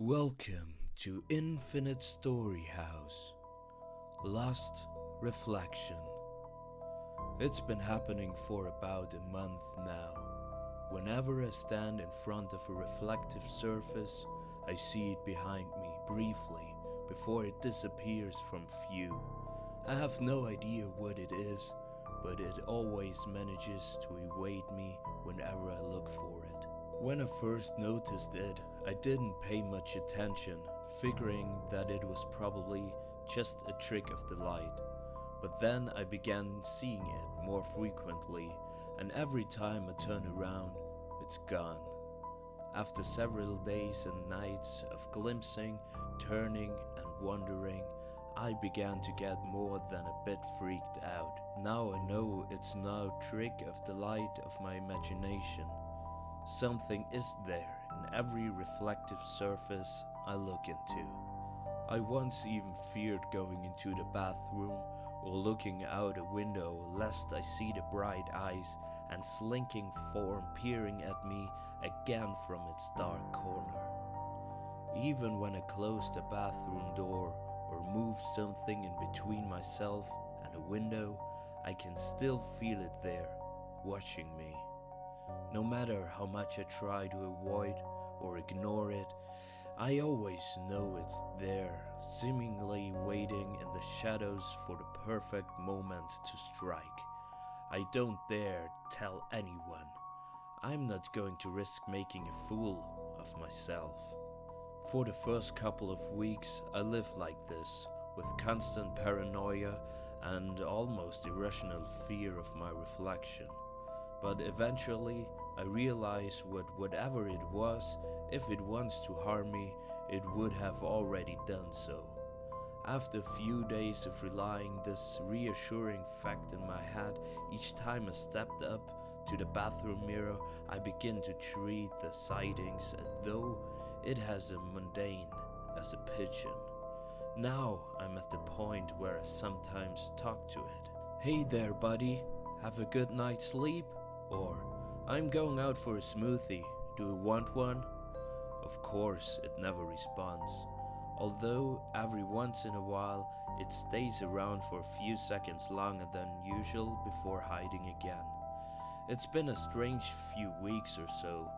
Welcome to Infinite Story House. Lost Reflection. It's been happening for about a month now. Whenever I stand in front of a reflective surface, I see it behind me briefly before it disappears from view. I have no idea what it is, but it always manages to evade me whenever I look for it. When I first noticed it, I didn't pay much attention, figuring that it was probably just a trick of the light. But then I began seeing it more frequently, and every time I turn around, it's gone. After several days and nights of glimpsing, turning, and wondering, I began to get more than a bit freaked out. Now I know it's no trick of the light of my imagination. Something is there in every reflective surface I look into. I once even feared going into the bathroom or looking out a window lest I see the bright eyes and slinking form peering at me again from its dark corner. Even when I close the bathroom door or move something in between myself and a window, I can still feel it there, watching me. No matter how much I try to avoid or ignore it, I always know it's there, seemingly waiting in the shadows for the perfect moment to strike. I don't dare tell anyone. I'm not going to risk making a fool of myself. For the first couple of weeks, I lived like this, with constant paranoia and almost irrational fear of my reflection. But eventually, I realized whatever it was, if it wants to harm me, it would have already done so. After a few days of relying this reassuring fact in my head, each time I stepped up to the bathroom mirror, I begin to treat the sightings as though it has a mundane as a pigeon. Now I'm at the point where I sometimes talk to it. "Hey there, buddy, have a good night's sleep?" Or, "I'm going out for a smoothie, do you want one?" Of course, it never responds, although every once in a while it stays around for a few seconds longer than usual before hiding again. It's been a strange few weeks or so.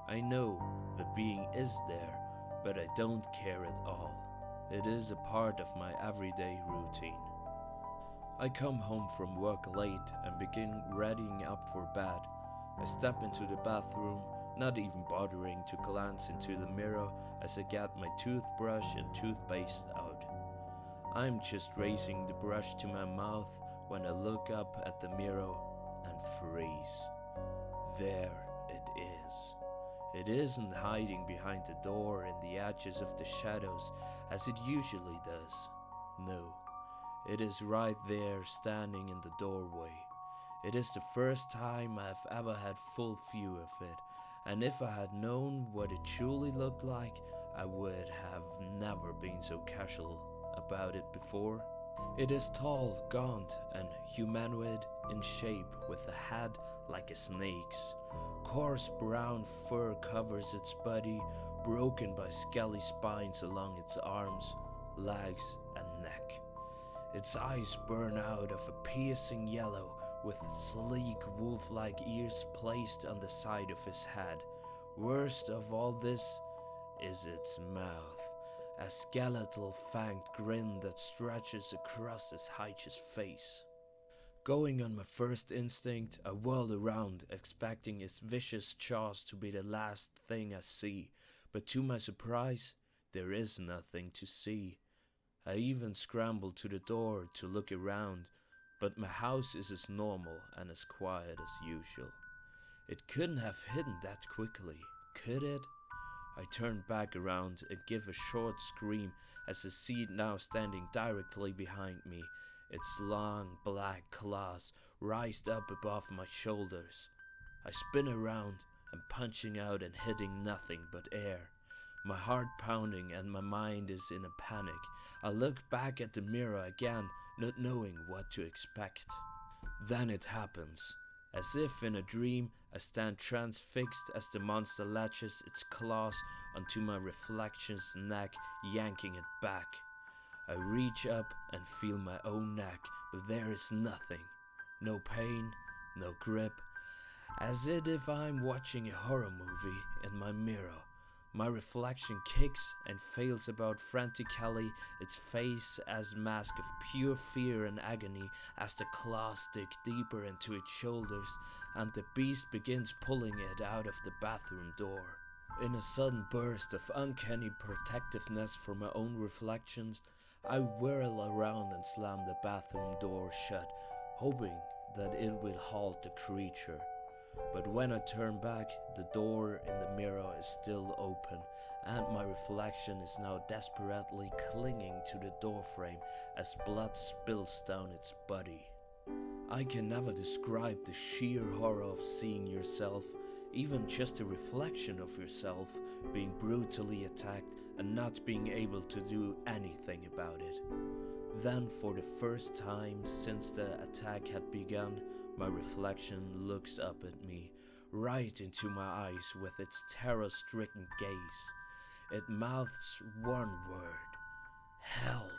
I know the being is there, but I don't care at all. It is a part of my everyday routine. I come home from work late and begin readying up for bed. I step into the bathroom, not even bothering to glance into the mirror as I get my toothbrush and toothpaste out. I'm just raising the brush to my mouth when I look up at the mirror and freeze. There it is. It isn't hiding behind the door in the edges of the shadows as it usually does. No. It is right there standing in the doorway. It is the first time I have ever had full view of it, and if I had known what it truly looked like, I would have never been so casual about it before. It is tall, gaunt, and humanoid in shape with a head like a snake's. Coarse brown fur covers its body, broken by scaly spines along its arms, legs, and neck. Its eyes burn out of a piercing yellow with sleek wolf-like ears placed on the side of his head. Worst of all this is its mouth, a skeletal fanged grin that stretches across its hideous face. Going on my first instinct, I whirl around, expecting its vicious jaws to be the last thing I see, but to my surprise, there is nothing to see. I even scramble to the door to look around, but my house is as normal and as quiet as usual. It couldn't have hidden that quickly, could it? I turn back around and give a short scream as I see it now standing directly behind me, its long black claws raised up above my shoulders. I spin around and punching out and hitting nothing but air. My heart pounding and my mind is in a panic. I look back at the mirror again, not knowing what to expect. Then it happens. As if in a dream, I stand transfixed as the monster latches its claws onto my reflection's neck, yanking it back. I reach up and feel my own neck, but there is nothing. No pain, no grip, as if I'm watching a horror movie in my mirror. My reflection kicks and fails about frantically, its face as mask of pure fear and agony as the claws dig deeper into its shoulders and the beast begins pulling it out of the bathroom door. In a sudden burst of uncanny protectiveness for my own reflections, I whirl around and slam the bathroom door shut, hoping that it will halt the creature. But when I turn back, the door in the mirror is still open, and my reflection is now desperately clinging to the doorframe as blood spills down its body. I can never describe the sheer horror of seeing yourself, even just a reflection of yourself, being brutally attacked and not being able to do anything about it. Then, for the first time since the attack had begun, my reflection looks up at me, right into my eyes with its terror-stricken gaze. It mouths one word, "Help,"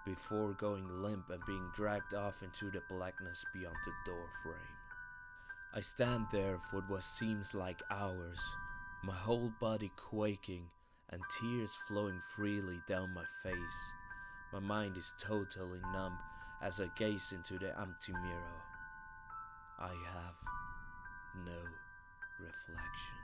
before going limp and being dragged off into the blackness beyond the doorframe. I stand there for what seems like hours, my whole body quaking and tears flowing freely down my face. My mind is totally numb as I gaze into the empty mirror. I have no reflection.